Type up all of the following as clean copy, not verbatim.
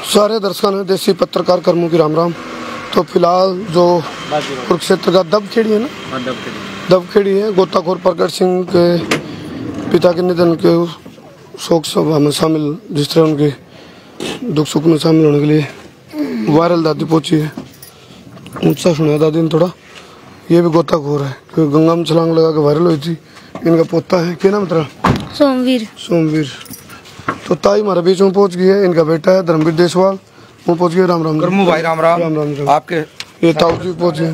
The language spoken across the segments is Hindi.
सारे दर्शकों ने देसी पत्रकार कर्मों की राम राम। तो फिलहाल जो कुरुक्षेत्र का दबखेड़ी है ना, दबखेड़ी है, गोताखोर प्रगट सिंह के पिता के निधन के शोक सभा में शामिल, जिस तरह उनके दुख सुख में शामिल होने के लिए वायरल दादी पहुंची है। ऊंचा सुना दादी ने थोड़ा, ये भी गोताखोर है क्योंकि गंगा में छलांग लगा के वायरल हुई थी। इनका पोता है, क्या नाम तेरा? सोमवीर। सोमवीर। तो ताई हमारे बीच में पहुंच गई है, इनका बेटा है धर्मवीर देशवाल, वो पहुंच गए। राम राम भाई, राम राम राम राम। आपके ये ताऊ जी पहुंच गए।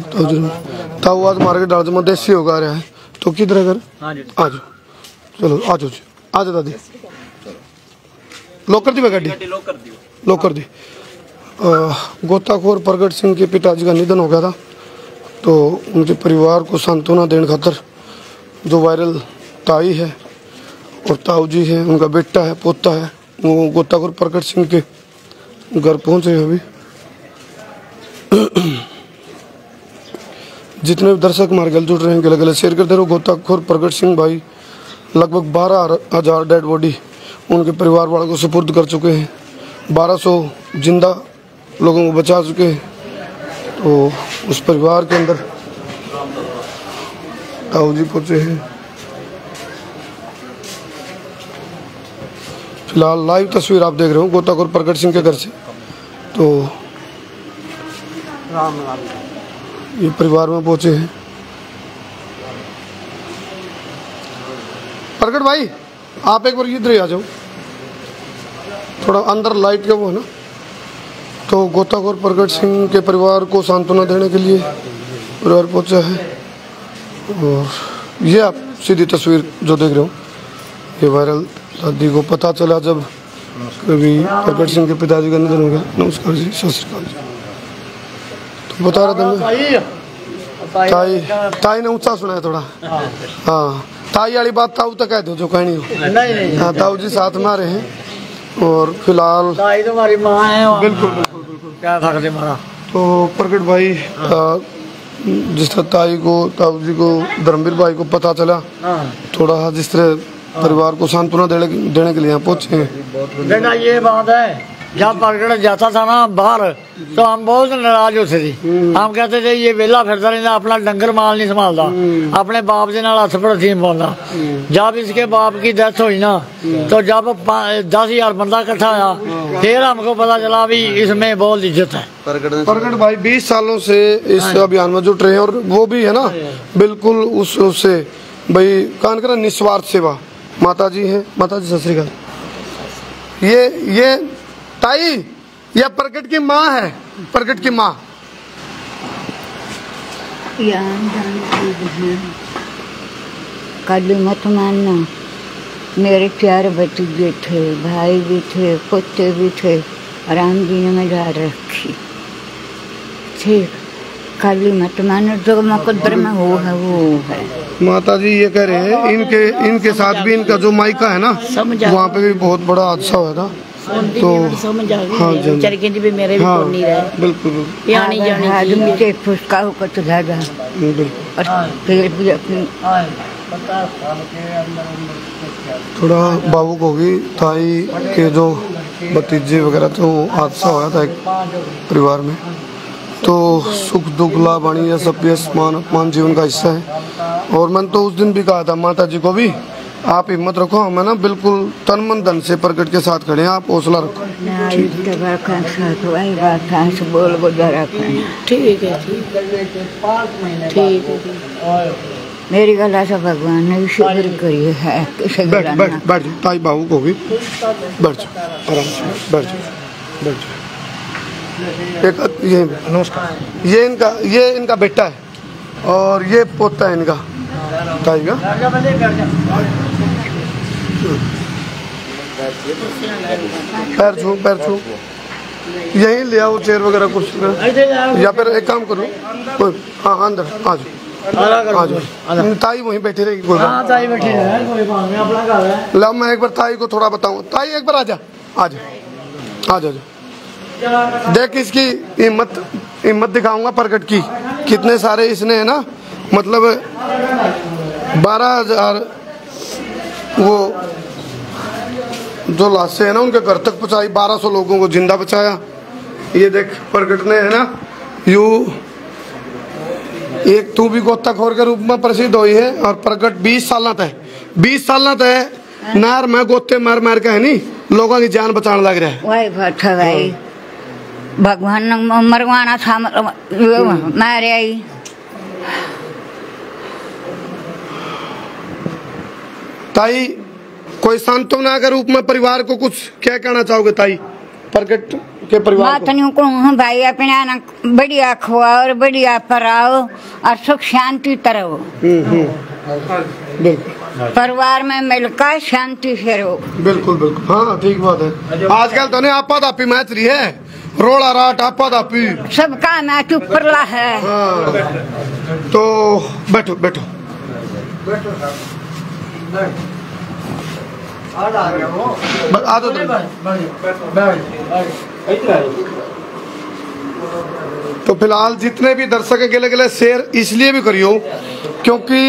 ताऊ आज मार्केट के डाल में देसी होगा रहा है, तो किधर घर आ जाओ, चलो आ जाओ जी, आ जाओ दादी। लॉक कर दी मैं गाड़ी, लॉक कर दी। गोताखोर प्रगट सिंह के पिताजी का निधन हो गया था, तो उनके परिवार को सांत्वना देने खातर जो वायरल ताई है और ताऊ जी है, उनका बेटा है, पोता है, वो गोताखोर प्रगट सिंह के घर पहुंच रहे हैं अभी। जितने भी दर्शक हमारे गल जुड़ रहे हैं, गले गले शेयर करते रहो। गोताखोर प्रगट सिंह भाई लगभग 12,000 डेड बॉडी उनके परिवार वालों को सुपुर्द कर चुके हैं, 1200 जिंदा लोगों को बचा चुके हैं। तो उस परिवार के अंदर ताऊ जी पहुंचे हैं। फिलहाल लाइव तस्वीर आप देख रहे हो गोताखोर प्रगट सिंह के घर से। तो ये परिवार में पहुंचे हैं। प्रगट भाई आप एक बार इधर ही आ जाओ, थोड़ा अंदर लाइट का वो है ना। तो गोताखोर प्रगट सिंह के परिवार को सांत्वना देने के लिए परिवार पहुंचा है। और ये आप सीधी तस्वीर जो देख रहे हो, ये वायरल दादी को पता चला जब कभी प्रगट सिंह के पिताजी का निधन हो गया। नमस्कार जी, सत श्री अकाल जी। तो बता रहा था मैं, ताई ने ऊंचा सुनाया थोड़ा। हाँ, ताई वाली बात ताऊ तक कह दो जो कहनी हो। हाँ, ताऊ जी साथ में आ रहे हैं। और फिलहाल ताई तो हमारी माँ है। बिल्कुल बिल्कुल क्या सकते मारा। तो प्रगट भाई जिस तरह ताई को, ताऊ जी को, धर्मवीर भाई को पता चला, थोड़ा जिस तरह परिवार को सांत्वना देने के लिए यहाँ पहुंचे हैं। बेटा ये बात है, जब प्रगट जाता था ना बाहर, तो हम बहुत नाराज होते थे। हम कहते थे ये वेला फिरता रहता, अपना डंगर माल नहीं संभालता, अपने बाप के नाल हथ पर नहीं बोलता। जब इसके बाप की डेथ हुई ना, तो जब 10,000 बंदा इकट्ठा आया, फिर हमको पता चला भी इसमें बहुत इज्जत है। प्रगट भाई 20 सालों से इस अभियान में जुट रहे हैं, और वो भी है ना बिल्कुल उससे भाई कान करा निस्वार्थ सेवा। माता जी है, माता जी सत श्री अकाल। ये ताई या प्रगट की माँ है, प्रगट की माँ। कल मत मानना, मेरे 4 भतीजे थे, भाई भी थे, पोते भी थे, राम जी ने मेरा रखी। ठीक, काली मत मानो, जो मुकद्दर में हो है वो है। माता जी ये कह रहे हैं इनके साथ भी इनका जो मायका है ना, वहाँ पे भी बहुत बड़ा हादसा हुआ था। तो हाँ जी, भी मेरे भी हाँ, नहीं रहे। बिल्कुल यानी आदमी के फुसका होकर तो ज्यादा, और फिर भी अपनी थोड़ा भावुक होगी। ताई के जो भतीजे वगैरह तो हादसा हुआ था एक परिवार में। तो सुख दुख लाभ वाणी या सब मान अपमान जीवन का हिस्सा है। और मैंने तो उस दिन भी कहा था माता जी को भी, आप हिम्मत रखो, हमें ना बिल्कुल तन मन धन से प्रगट के साथ खड़े हैं, आप हौसला रखो। ठीक है, ठीक है। मेरी गला से भगवान ने भी शुक्र करी है। बैठ जाओ, ताई भावुक होगी, बैठ जाओ आराम से, बैठ जाओ। एक ये नमस्कार, ये इनका बेटा है और ये पोता है इनका, ताई का। पैर छू यहीं ले आओ, चेयर वगैरह कुछ, या फिर एक काम करो, हाँ अंदर आ जाओ। ताई वहीं बैठी रहेगी, कोई बात नहीं। ला मैं एक बार ताई को थोड़ा बताऊँ। ताई एक बार आ जा। देख इसकी हिम्मत दिखाऊंगा प्रगट की, कितने सारे इसने है ना, मतलब 12,000 वो जो लाशें है ना उनके घर तक पहुंचाई, 1200 लोगों को जिंदा बचाया। ये देख प्रगट ने है ना यू एक तू भी गोताखोर के रूप में प्रसिद्ध हुई है और प्रगट 20 साल तय नार में गोते मार मार के है नी लोगों की जान बचाने लग रहा है। वही बात है भाई, भगवान ने मरवाना था मारे आई। ताई कोई सांत्वना के रूप में परिवार को कुछ क्या कहना चाहोगे ताई, प्रगट के परिवार को? हूँ भाई अपने ना बढ़िया खुआ और बढ़िया पराओ और सुख शांति तरहो, परिवार में मिलकर शांति से रहो। बिल्कुल बिल्कुल, हाँ ठीक बात है। आजकल तो नहीं आपा दापी मैच रही है, रोड़ा राट आपा दापी सबका मैच ऊपर ला है। हाँ। तो बैठो बैठो तो फिलहाल जितने भी दर्शक है गिले गिले शेयर इसलिए भी करियो क्योंकि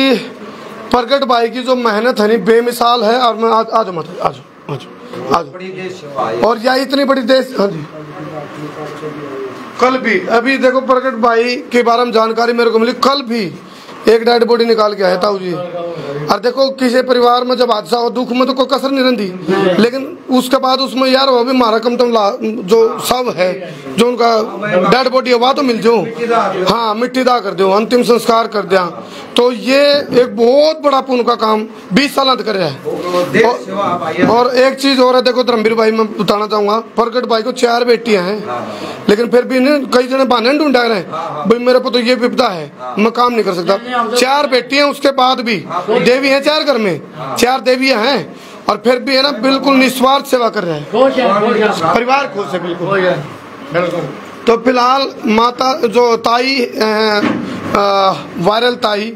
प्रगट भाई की जो मेहनत है नी बेमिसाल है। और मैं आज मत आज और यह इतनी बड़ी देश, हाँ जी कल भी अभी देखो प्रगट भाई के बारे में जानकारी मेरे को मिली, कल भी एक डेड बॉडी निकाल के आया ताऊ जी। और देखो किसी परिवार में जब हादसा हो दुख में तो कोई कसर नहीं रहती, लेकिन उसके बाद उसमें यार वो भी मारा कम तुम जो सब है जो उनका डेड बॉडी है वह तो मिल जाओ, हाँ मिट्टी दा कर दो, अंतिम संस्कार कर दिया। तो ये एक बहुत बड़ा पुण्य का काम 20 साल कर रहा है। और एक चीज और है, देखो धर्मवीर भाई मैं बताना चाहूंगा, प्रगट भाई को 4 बेटियां हैं, लेकिन फिर भी कई जने बहाने ढूंढा रहे भाई मेरे को तो ये विपदा है मैं काम नहीं कर सकता। 4 बेटियां उसके बाद भी देवी है 4 घर में 4 देवियां हैं और फिर भी है ना बिल्कुल निस्वार्थ सेवा कर रहे हैं, परिवार खुश है बिल्कुल। तो फिलहाल माता जो ताई वायरल ताई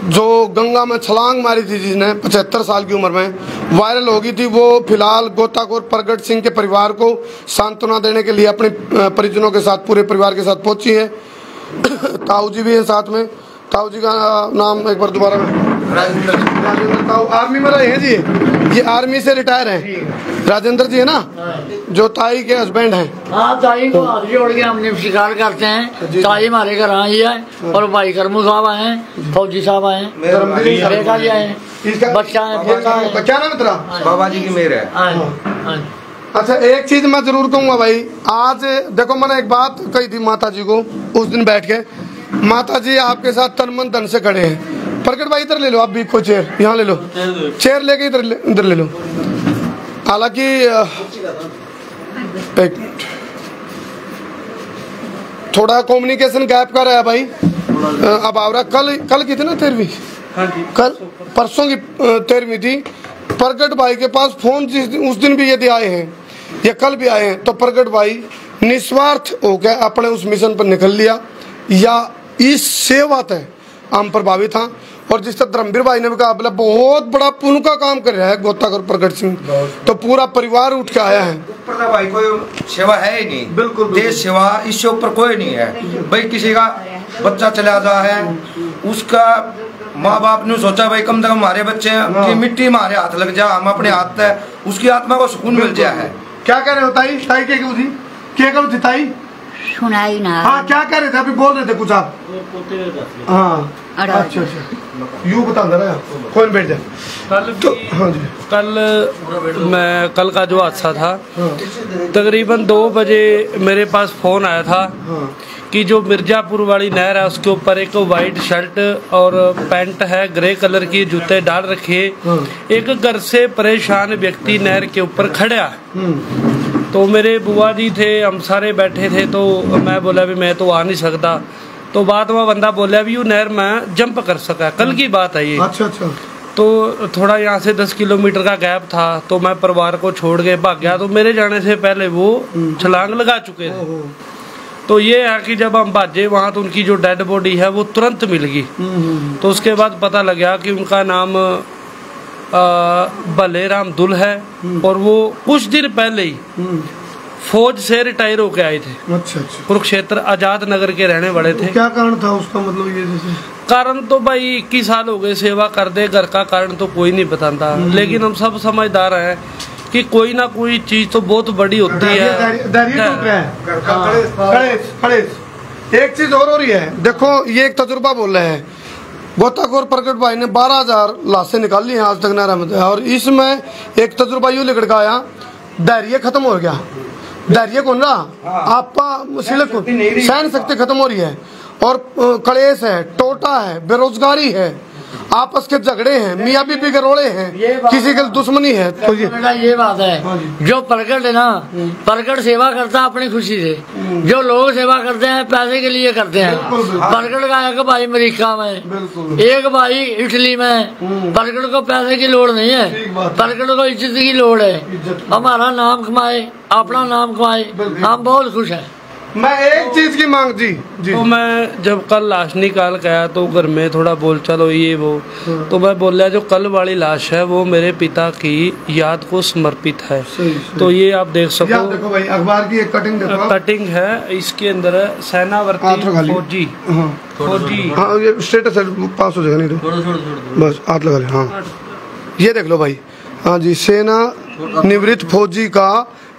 जो गंगा में छलांग मारी थी जिसने 75 साल की उम्र में वायरल हो गई थी, वो फिलहाल गोताखोर प्रगट सिंह के परिवार को सांत्वना देने के लिए अपने परिजनों के साथ पूरे परिवार के साथ पहुंची है। ताऊ जी भी है साथ में। ताऊ जी का नाम एक बार दोबारा? राजेंद्र ताऊ आर्मी में रहे हैं जी, ये आर्मी से रिटायर हैं राजेंद्र जी है ना, जो ताई के हस्बैंड हैं। हाँ ताई को हाथ जोड़ के हम स्वीकार करते हैं, ताई हमारे घर आई है और भाई करमू साहब आए हैं, फौजी साहब आए हैं, बेटा जी आए हैं, बच्चा है। क्या नाम है तेरा? बाबा जी की मेहर है। अच्छा एक चीज मैं जरूर कहूँगा भाई, आज देखो मैंने एक बात कही थी माता जी को उस दिन बैठ के, माता जी आपके साथ तन मन धन से खड़े हैं। प्रगट भाई इधर ले लो आप भी कोई चेयर, यहाँ ले लो चेयर लेके इधर ले लो। हालांकि एक मिनट थोड़ा कम्युनिकेशन गैप का रहा है भाई, अब आवरा कल की थी ना 13वीं, कल परसों की 13वीं थी। प्रगट भाई के पास फोन उस दिन भी यदि आए हैं या कल भी आए हैं तो प्रगट भाई निस्वार्थ होकर अपने उस मिशन पर निकल लिया या इस सेवा से हम प्रभावित हैं। और जिस तरह धर्मवीर भाई ने भी कहा बहुत बड़ा पुण्य का काम कर रहा है गोताखोर प्रगट सिंह, तो पूरा परिवार उठ के आया है। ऊपर भाई कोई सेवा है ही नहीं, बिल्कुल देश सेवा इससे ऊपर कोई नहीं है भाई। किसी का बच्चा चला जा है उसका माँ बाप ने सोचा भाई कम से कम हमारे बच्चे की मिट्टी हमारे हाथ लग जा, हम अपने हाथ है उसकी आत्मा को सुकून मिल जाए है। क्या कह रहे हो ताई? ताई क्या करो थी ताई? सुनाई ना। हाँ क्या कह रहे थे अभी बोल रहे थे कुछ आप? हाँ अच्छा यू बता रहा कौन बैठ जाए कल का जो हादसा था तकरीबन 2 बजे मेरे पास फोन आया था कि जो मिर्जापुर वाली नहर है उसके ऊपर एक वाइट शर्ट और पैंट है ग्रे कलर की, जूते डाल रखे, एक घर से परेशान व्यक्ति नहर के ऊपर खड़ा। तो मेरे बुआ जी थे, हम सारे बैठे थे, तो मैं बोला भी मैं तो आ नहीं सकता। तो बाद में बंदा बोला भी वो नहर में जंप कर सका, कल की बात है ये। अच्छा। तो थोड़ा यहाँ से 10 किलोमीटर का गैप था, तो मैं परिवार को छोड़ के भाग गया। तो मेरे जाने से पहले वो छलांग लगा चुके थे। तो ये है कि जब हम भाजे वहाँ तो उनकी जो डेड बॉडी है वो तुरंत मिल गई। तो उसके बाद पता लगा कि उनका नाम बलेराम दुल है और वो कुछ दिन पहले ही फौज से रिटायर होके आए थे। अच्छा। कुरुक्षेत्र आजाद नगर के रहने वाले थे। क्या कारण था उसका, मतलब ये जैसे? कारण तो भाई 21 साल हो गए सेवा कर दे, घर का कारण तो कोई नहीं बताता, लेकिन हम सब समझदार हैं कि कोई ना कोई चीज तो बहुत बड़ी होती है। एक चीज और हो रही है, देखो ये एक तजुर्बा बोल रहे हैं, गोताखोर प्रकट भाई ने 12,000 लाशें निकाली हैं आज तक नारा में, और इसमें एक तजुर्बा यूं लिखड़ का आया, धैर्य खत्म हो गया, धैर्य कौन रहा आपका सहन शक्ति खत्म हो रही है, और कलेश है, टोटा है, बेरोजगारी है, आपस के झगड़े हैं, मियाँ बीबी के रोड़े हैं, किसी के दुश्मनी है। तो ये बात है, जो प्रकट है ना, प्रकट सेवा करता है अपनी खुशी से, जो लोग सेवा करते हैं पैसे के लिए करते हैं। प्रकट का एक भाई अमेरिका में, एक भाई इटली में, प्रकट को पैसे की लोड़ नहीं है, प्रकट को इज्जत की लोड़ है। हमारा नाम कमाए, अपना नाम कमाए, हम बहुत खुश हैं। मैं एक चीज की मांग जी। तो मैं जब कल लाश निकाल के आया तो घर में थोड़ा बोल चलो ये वो, तो मैं बोला जो कल वाली लाश है वो मेरे पिता की याद को समर्पित है। तो ये आप देख सको, देखो भाई अखबार की एक कटिंग देखो, कटिंग है, इसके अंदर सेनावर्ती फौजी फौजी, हाँ ये स्टेटस है, पास हो जाएगा नहीं तो बस हाथ लगा ले। हाँ ये देख लो भाई, हाँ जी, सेना निवृत्त फौजी का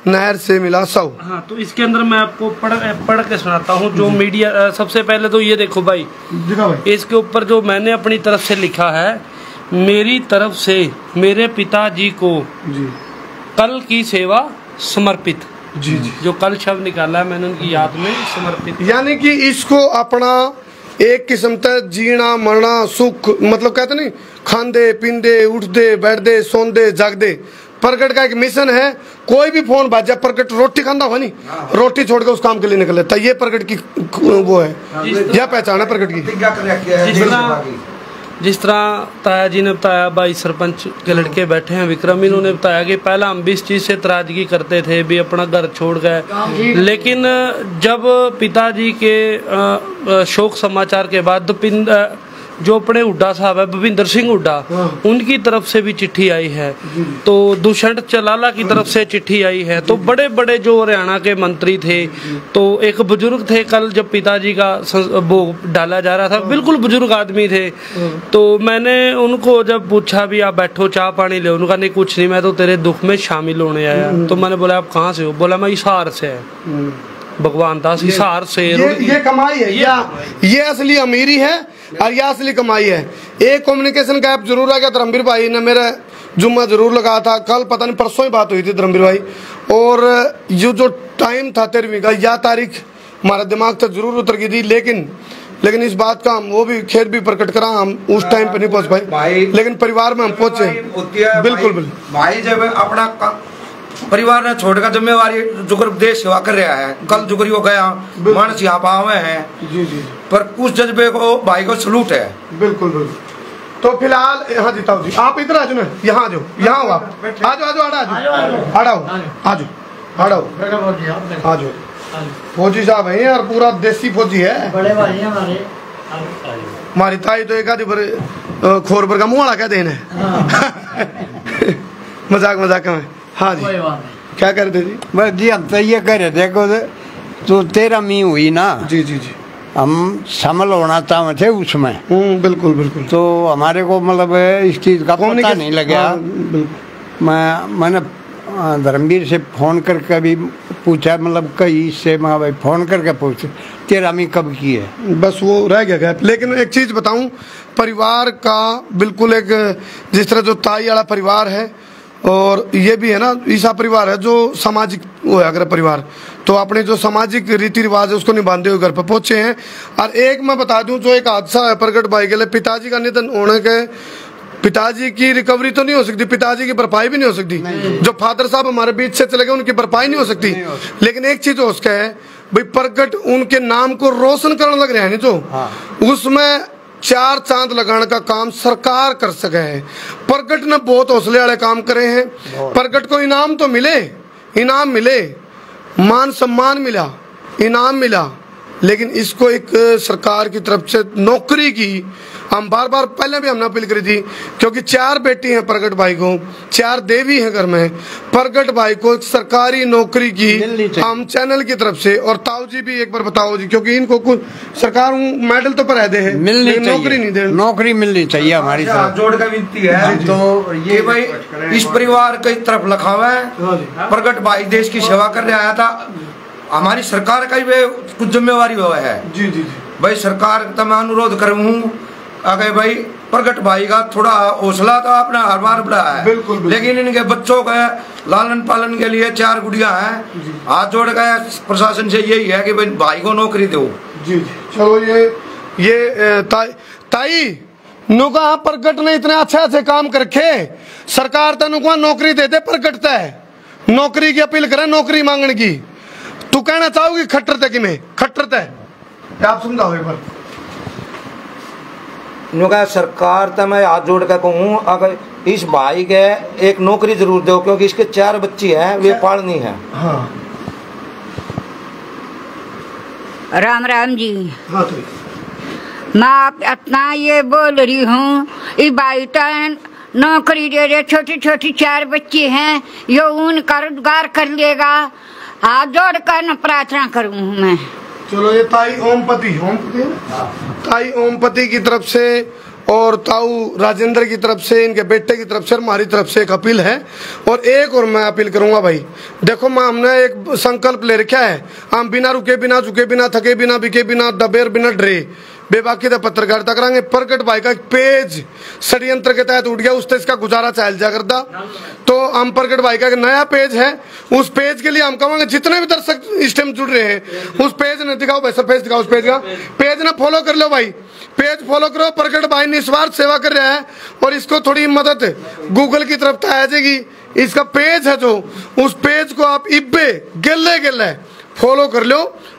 नहर से मिला शव। हाँ तो इसके अंदर मैं आपको पढ़ के सुनाता हूँ जो मीडिया, सबसे पहले तो ये देखो भाई, इसके ऊपर जो मैंने अपनी तरफ से लिखा है, मेरी तरफ से मेरे पिताजी को जी कल की सेवा समर्पित। जी जी, जो कल शव निकाला है मैंने उनकी याद में समर्पित, यानी कि इसको अपना एक किस्म तक जीना मरना सुख, मतलब कहते नहीं, खांदे पींदे उठदे बैठदे सोंदे जागदे, प्रकट का एक मिशन है। कोई भी फोन बाजा, प्रकट रोटी खांदा हो नहीं, रोटी छोड़ के उस काम के लिए निकल लेता, ये प्रकट की वो है, यह पहचान है प्रकट की। जिस तरह ताया जी ने बताया, भाई सरपंच के लड़के बैठे हैं विक्रम, इन्होंने बताया कि पहला हम भी इस चीज़ से त्राजगी करते थे भी अपना घर छोड़ गए, लेकिन जब पिताजी के शोक समाचार के बाद जो अपने हुड्डा साहब है भविंदर सिंह हुड्डा, उनकी तरफ से भी चिट्ठी आई है, तो दुष्यंत चलाला की तरफ से चिट्ठी आई है, तो बड़े बड़े जो हरियाणा के मंत्री थे, तो एक बुजुर्ग थे, कल जब पिताजी का भोग डाला जा रहा था, बिल्कुल बुजुर्ग आदमी थे, तो मैंने उनको जब पूछा भी आप बैठो चाय पानी ले, उनका नहीं कुछ नहीं, मैं तो तेरे दुख में शामिल होने आया। तो मैंने बोला आप कहाँ से हो? बोला मैं हिसार से है, भगवान दास हिसार से। ये कमाई है, ये असली अमीरी है और यह असली कमाई है। एक कम्युनिकेशन गैप जरूर आ गया, धर्मवीर भाई ने मेरा जुम्मा जरूर लगाया था, कल पता नहीं परसों ही बात हुई थी धर्मवीर भाई, और ये जो टाइम था 13वीं का, यह तारीख हमारा दिमाग तक जरूर उतर गई थी, लेकिन इस बात का हम वो भी खेद भी प्रकट करा, हम उस टाइम पे नहीं पहुंच पाए, लेकिन परिवार में हम पहुंचे। बिल्कुल भाई जब अपना परिवार ने छोड़ का जिम्मेवारी जुगर देश सेवा कर रहा है, कल जुगरी हो गया मानस यहाँ पावे हैं जी जी, पर उस जज्बे को भाई को सलूट है। बिल्कुल बिल्कुल। तो फिलहाल यहाँ जीताओ जी, आप इधर आ जाओ ना, यहाँ आ जाओ, यहाँ हो आप, आ जाओ फौजी साहब है यार, पूरा देसी फौजी है, बड़े भाई हैं हमारे। हमारी ताई तो एक आधी खोर पर का मुँह वाला क्या देना है। मजाक में। हाँ जी क्या कर रहे थे जी? बस जी हम तो ये कह रहे देखो तो 13वीं हुई ना जी जी जी, हम शामिल होना चाहते थे उसमें। बिल्कुल। तो हमारे को मतलब इस चीज़ का पता नहीं लगा। मैंने धर्मवीर से फ़ोन करके भी पूछा, मतलब कई से मैं भाई फ़ोन करके पूछे 13वीं कब की है, बस वो रह गया गैप। लेकिन एक चीज़ बताऊं, परिवार का बिल्कुल एक जिस तरह जो ताई वाला परिवार है, और ये भी है ना ईसा परिवार है जो सामाजिक वो है, अगर परिवार तो अपने जो सामाजिक रीति रिवाज है उसको निभाते हुए घर पर पहुंचे हैं। और एक मैं बता दूं, जो एक हादसा है प्रकट भाई के लिए, पिताजी का निधन होने के, पिताजी की रिकवरी तो नहीं हो सकती, पिताजी की भरपाई भी नहीं हो सकती, जो फादर साहब हमारे बीच से चले गए उनकी भरपाई नहीं हो सकती, लेकिन एक चीज हो सके है भाई, प्रकट उनके नाम को रोशन करने लग रहे हैं जो उसमें 4 चांद लगाने का काम सरकार कर सके है। प्रकट ने बहुत हौसले वाले काम करे हैं, प्रकट को इनाम तो मिले, मान सम्मान मिला, इनाम मिला, लेकिन इसको एक सरकार की तरफ से नौकरी की हम बार बार पहले भी हमने अपील करी थी, क्योंकि 4 बेटी हैं प्रगट भाई को, 4 देवी हैं घर में। प्रगट भाई को सरकारी नौकरी की हम चैनल की तरफ से, और ताऊ जी भी एक बार बताओ जी, क्योंकि इनको कुछ सरकार मेडल तो पर दे है, नौकरी नहीं दे, नौकरी मिलनी चाहिए हमारी तरफ। जोड़ का विनती है तो ये भाई इस परिवार की तरफ लखावा है। प्रगट भाई देश की सेवा करने आया था, हमारी सरकार का भी कुछ जिम्मेवारी हुआ है जी जी भाई। सरकार का मैं अनुरोध करूँ आगे भाई, प्रगट भाई का थोड़ा हौसला तो आपने हर बार बढ़ाया है, बिल्कुल। लेकिन इनके बच्चों के लालन पालन के लिए 4 गुड़िया हैं, हाथ जोड़ गए प्रशासन से यही है कि भाई को नौकरी दो जी जी। चलो ये ताई नुका प्रगट ने इतने अच्छे काम कर रखे, सरकार तो नुका नौकरी दे दे, प्रगट है नौकरी की अपील करे, नौकरी मांगने की। तू कहना चाहोगी खट्टर कि मैं खट्टर आप समझाओ एक बार। नुका सरकार तो मैं हाथ जोड़ कर कहूँ, अगर इस भाई के एक नौकरी जरूर दो, क्योंकि इसके 4 बच्ची हैं, वे पालनी है। हाँ। राम राम जी। हाँ तो मैं इतना ये बोल रही हूँ, ये भाई तो नौकरी दे दे, छोटी छोटी 4 बच्चे हैं, ये उनका रोजगार कर लेगा, हाथ जोड़ कर न प्रार्थना करूँ मैं। चलो ये ताई ओमपति ताई ओमपति की तरफ से और ताऊ राजेंद्र की तरफ से, इनके बेटे की तरफ से, हमारी तरफ से एक अपील है। और एक और मैं अपील करूंगा भाई, देखो माँ हमने एक संकल्प ले रखा है, हम बिना रुके, बिना झुके, बिना थके, बिना बिके, बिना दबेर, बिना डरे बेबाकी पत्रकारिता करांगे। प्रगट भाई का एक पेज षड्यंत्र के तहत उठ गया, उससे इसका गुजारा चल जा करता, तो हम प्रगट भाई का एक नया पेज है, उस पेज के लिए हम कहेंगे जितने भी दर्शक इस टाइम जुड़ रहे हैं, उस पेज ने दिखाओ भाई, सब पेज दिखाओ, उस पेज का पेज ना फॉलो कर लो भाई, पेज फॉलो करो। प्रगट भाई निस्वार्थ सेवा कर रहा है, और इसको थोड़ी मदद गूगल की तरफ आ जाएगी। इसका पेज है जो, उस पेज को आप इब्बे गिल्ले गिल्ले फॉलो कर लो।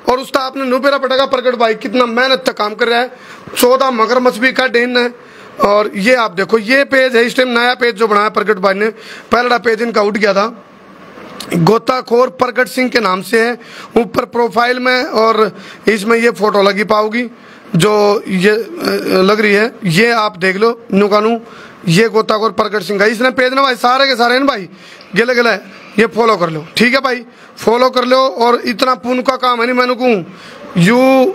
और उसका आपने नुपेरा पटाखा प्रगट भाई कितना मेहनत तक काम कर रहा है, 14 मगरमच्छ भी का डेन है। और ये आप देखो, ये पेज है इस टाइम नया पेज जो बनाया प्रगट भाई ने, पहला पेज इनका उठ गया था, गोताखोर प्रगट सिंह के नाम से है ऊपर प्रोफाइल में, और इसमें ये फोटो लगी पाओगी जो ये लग रही है, ये आप देख लो नुकानू, ये गोताखोर प्रगट सिंह का इसने पेज ना भाई, सारे के सारे हैं भाई, गिले गिले, ये फॉलो कर लो, ठीक है भाई, फॉलो कर लो। और इतना पुण्य का काम है नहीं, मैंने कहूँ यू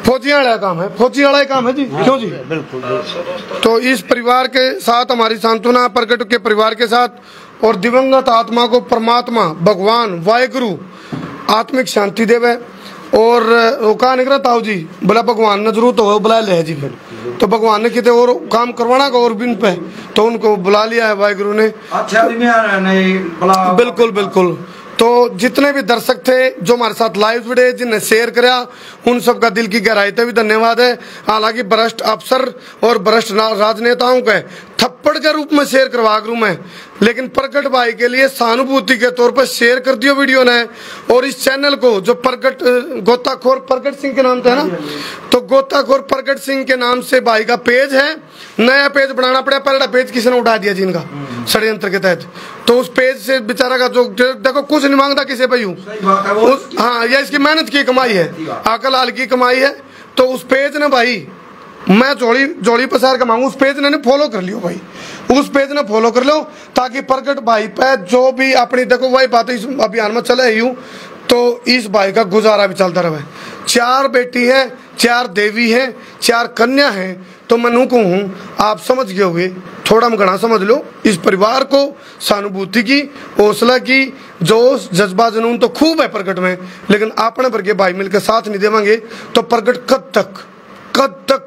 फौजी वाला काम है, फौजी वाला काम है जी, क्यों जी, बिल्कुल। तो इस परिवार के साथ हमारी सांत्वना, प्रगट के परिवार के साथ, और दिवंगत आत्मा को परमात्मा भगवान वाहेगुरु आत्मिक शांति देवे। और वो कहा निकला ताऊ जी, बोला भगवान ने जरूरत हो बुला लिया जी, फिर तो भगवान ने कितने और काम करवाना का और बिन पे, तो उनको बुला लिया है वाहेगुरु ने। अच्छा बिल्कुल बिल्कुल। तो जितने भी दर्शक थे जो हमारे साथ लाइव जुड़े, जिन्हें शेयर करा, उन सब का दिल की गहराई से भी धन्यवाद है। हालांकि भ्रष्ट अफसर और भ्रष्ट राजनेताओं के थप्पड़ के रूप में शेयर करवा करूं मैं, लेकिन प्रगट भाई के लिए सहानुभूति के तौर पर शेयर कर दियो वीडियो ने। और इस चैनल को जो प्रगट गोताखोर प्रगट सिंह के नाम से है ना, तो गोताखोर प्रगट सिंह के नाम से भाई का पेज है, नया पेज बनाना पड़ा, पहला पेज किसी ने उठा दिया जी इनका षड्यंत्र के तहत, तो उस पेज से बेचारा का जो देखो कुछ नहीं मांगता किसी पे यूं, हाँ ये इसकी मेहनत की कमाई है, अकल हाल की कमाई है। तो उस पेज ने भाई मैं जोड़ी पसार का मांगू, उस पेज ने फॉलो कर लियो भाई, उस पेज ने फॉलो कर लो, ताकि प्रगट भाई पे जो भी अपनी देखो वही बात इस अभियान में चले यूं, तो इस भाई का गुजारा भी चलता रहे। 4 बेटी हैं, 4 देवी हैं, 4 कन्या हैं, तो मैं कहूँ आप समझ गए होंगे, थोड़ा घना समझ लो इस परिवार को, सहानुभूति की, हौसला की, जोश जज्बा जुनून तो खूब है प्रगट में, लेकिन अपने वर्गे भाई मिलकर साथ नहीं देवांगे तो प्रगट कब तक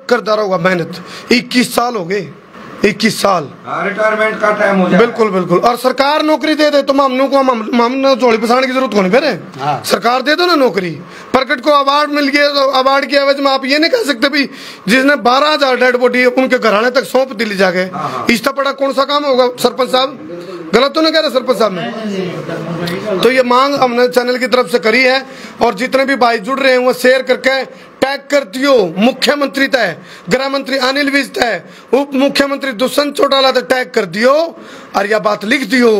करता रहेगा मेहनत। 21 साल हो गए, 21 साल रिटायरमेंट का टाइम हो जाए। बिल्कुल बिल्कुल। और सरकार नौकरी दे दे तो मामनों को हम जोड़ी पसाने की जरूरत होनी फिर है। हाँ। सरकार दे दो ना नौकरी। प्रगट को अवार्ड मिल गया, तो अवार्ड की एवज में आप ये नहीं कह सकते भी जिसने 12,000 डेड बॉडी उनके घराने तक सौंप दिल्ली जाके, इससे बड़ा कौन सा काम होगा सरपंच साहब? गलत तो नहीं कह रहे सरपंच साहब ने? तो ये मांग हमने चैनल की तरफ से करी है, और जितने भी भाई जुड़ रहे हैं वो शेयर करके टैग कर दियो, मुख्यमंत्री तय, गृह मंत्री अनिल विज तय, उप मुख्यमंत्री दुष्यंत चौटाला तक टैग कर दियो, और यह बात लिख दियो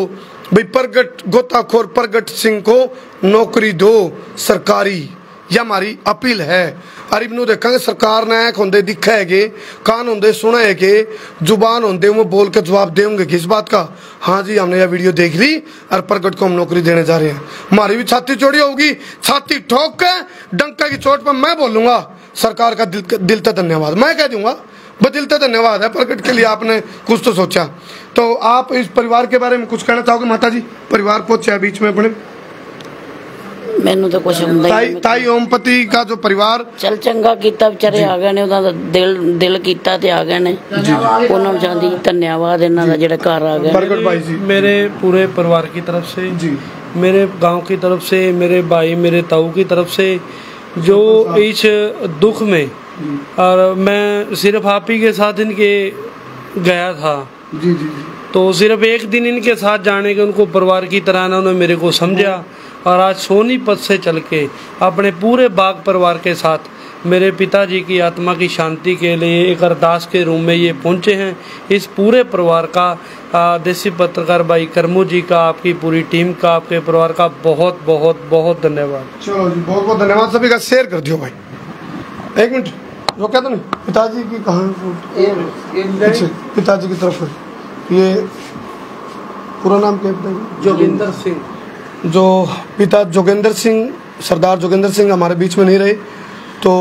भाई प्रगट गोताखोर प्रगट सिंह को नौकरी दो सरकारी। यह हमारी अपील है। और इबनू देखेंगे सरकार ने आँख होंगे दिखाएगे, कान होंगे सुनाएगे, जुबान होंगे वो बोल के जवाब देंगे किस बात का, हाँ जी हमने यह वीडियो देख ली और प्रगट को हम नौकरी देने जा रहे हैं। हमारी भी छाती चौड़ी होगी, छाती ठोक के डंका की चोट पर मैं बोलूंगा सरकार का दिल से धन्यवाद, मैं कह दूंगा बदिलते धन्यवाद है प्रगट के लिए, आपने कुछ तो सोचा। तो आप इस परिवार के बारे में कुछ कहना चाहोगे माता जी? परिवार पहुंचे बीच में अपने, मैनू तो कुछ ताई ओमपति का जो परिवार चल चंगा कीता, बेचारे आ गए ने, उन्होंने दिल कीता ते आ गए ने, उन्होंने चाहती धन्यवाद इन्हां दा जेड़ा घर आ गए। प्रगट भाई जी, मेरे पूरे परिवार की तरफ से जी, मेरे गांव की तरफ से, मेरे भाई मेरे ताऊ की तरफ से, जो इस दुख में, और मैं सिर्फ आप ही के साथ इनके गया था जी जी, तो सिर्फ एक दिन इनके साथ जाने के उनको परिवार की तरह ना उन्होंने मेरे को समझा, और आज सोनीपत से चल के अपने पूरे बाग परिवार के साथ मेरे पिताजी की आत्मा की शांति के लिए एक अरदास के रूम में ये पहुंचे हैं। इस पूरे परिवार का, देसी पत्रकार भाई करमू जी का, आपकी पूरी टीम का, आपके परिवार का बहुत बहुत बहुत धन्यवाद। चलो जी, बहुत बहुत धन्यवाद। सभी का शेयर कर दियो भाई। एक मिनट रोका तो नहीं, पिताजी की कहाँ, पिताजी की तरफ ये पूरा नाम क्या है? जोगिंदर सिंह। जो पिता जोगेंद्र सिंह, सरदार जोगेंद्र सिंह हमारे बीच में नहीं रहे, तो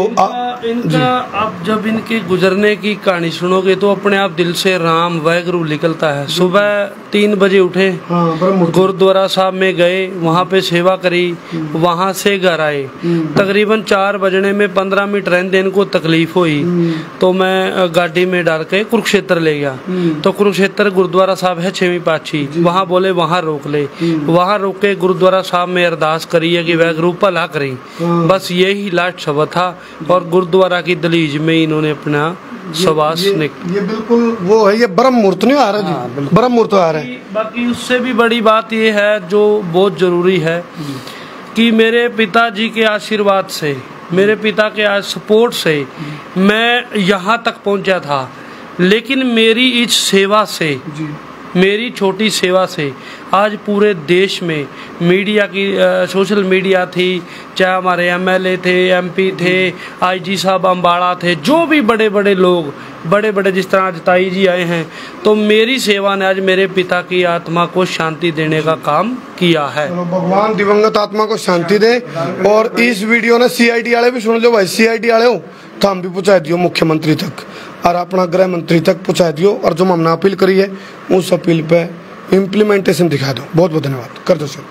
इनका आप जब इनके गुजरने की कहानी सुनोगे तो अपने आप दिल से राम वाहेगुरु निकलता है। सुबह 3 बजे उठे, गुरुद्वारा साहब में गए, वहाँ पे सेवा करी, वहाँ से घर आए, तकरीबन 4 बजने में 15 मिनट रहने इनको तकलीफ हुई, तो मैं गाड़ी में डाल के कुरुक्षेत्र ले गया। तो कुरुक्षेत्र गुरुद्वारा साहब है 6वीं पातशाही, वहाँ बोले वहाँ रोक ले, वहाँ रोक के गुरुद्वारा साहब में अरदास करी है कि वाहेगुरु भला करी, बस यही लास्ट शब्द था। और गुरुद्वारा की दलीज में इन्होंने अपना सवास ये बिल्कुल वो है, ये ब्रह्म मुहूर्त नहीं आ रहा जी, ब्रह्म मुहूर्त आ रहा है। बाकी उससे भी बड़ी बात ये है जो बहुत जरूरी है कि मेरे पिताजी के आशीर्वाद से, मेरे पिता के सपोर्ट से मैं यहाँ तक पहुँचा था, लेकिन मेरी इस सेवा से, मेरी छोटी सेवा से आज पूरे देश में मीडिया की, सोशल मीडिया थी, चाहे हमारे एमएलए थे, एमपी थे, आईजी साहब अम्बाड़ा थे, जो भी बड़े बड़े लोग, बड़े बड़े जिस तरह आज ताई जी आए हैं, तो मेरी सेवा ने आज मेरे पिता की आत्मा को शांति देने का काम किया है। भगवान दिवंगत आत्मा को शांति दे। और इस वीडियो ने सीआईडी वाले भी सुन लो भाई, सीआईडी वाले हो तो हम भी पहुँचा दियो मुख्यमंत्री तक और अपना गृह मंत्री तक पहुँचा दियो, और जो हमने अपील करी है उस अपील पे इम्प्लीमेंटेशन दिखा दो। बहुत बहुत धन्यवाद, कर दो सर।